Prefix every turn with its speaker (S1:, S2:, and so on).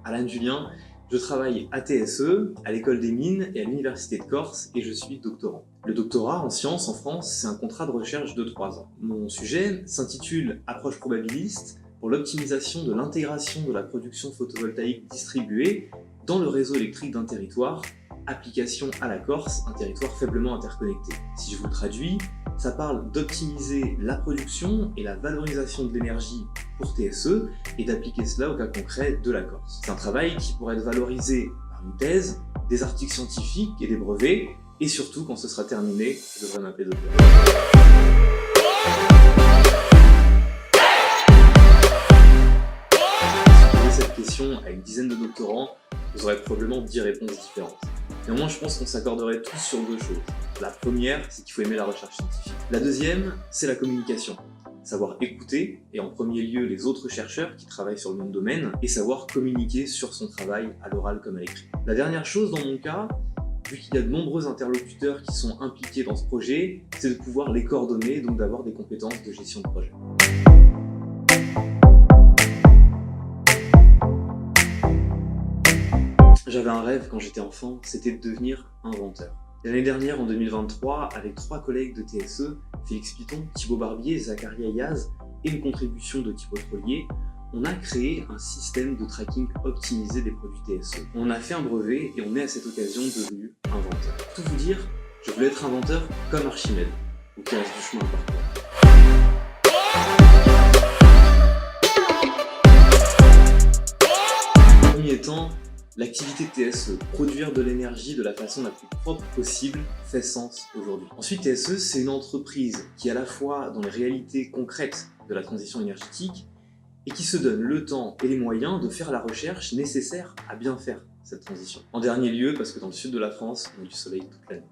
S1: Alan Julien, je travaille à TSE, à l'École des Mines et à l'Université de Corse et je suis doctorant. Le doctorat en sciences en France, c'est un contrat de recherche de 3 ans. Mon sujet s'intitule « Approche probabiliste pour l'optimisation de l'intégration de la production photovoltaïque distribuée dans le réseau électrique d'un territoire, application à la Corse, un territoire faiblement interconnecté ». Si je vous le traduis, ça parle d'optimiser la production et la valorisation de l'énergie pour TSE et d'appliquer cela au cas concret de la Corse. C'est un travail qui pourrait être valorisé par une thèse, des articles scientifiques et des brevets, et surtout, quand ce sera terminé, je devrais m'appeler docteur. Si vous posez cette question à une dizaine de doctorants, vous aurez probablement 10 réponses différentes. Néanmoins, je pense qu'on s'accorderait tous sur 2 choses. La première, c'est qu'il faut aimer la recherche scientifique. La deuxième, c'est la communication. Savoir écouter, et en premier lieu les autres chercheurs qui travaillent sur le même domaine, et savoir communiquer sur son travail à l'oral comme à l'écrit. La dernière chose, dans mon cas, vu qu'il y a de nombreux interlocuteurs qui sont impliqués dans ce projet, c'est de pouvoir les coordonner, donc d'avoir des compétences de gestion de projet. J'avais un rêve quand j'étais enfant, c'était de devenir inventeur. L'année dernière, en 2023, avec 3 collègues de TSE, Félix Piton, Thibaut Barbier, Zakaria Yaz et une contribution de Thibaut Trollier, on a créé un système de tracking optimisé des produits TSE. On a fait un brevet et on est à cette occasion devenu inventeur. Pour tout vous dire, je voulais être inventeur comme Archimède, ou qui reste du chemin à parcourir. En premier temps, l'activité de TSE, produire de l'énergie de la façon la plus propre possible, fait sens aujourd'hui. Ensuite, TSE, c'est une entreprise qui est à la fois dans les réalités concrètes de la transition énergétique et qui se donne le temps et les moyens de faire la recherche nécessaire à bien faire cette transition. En dernier lieu, parce que dans le sud de la France, on a du soleil toute l'année.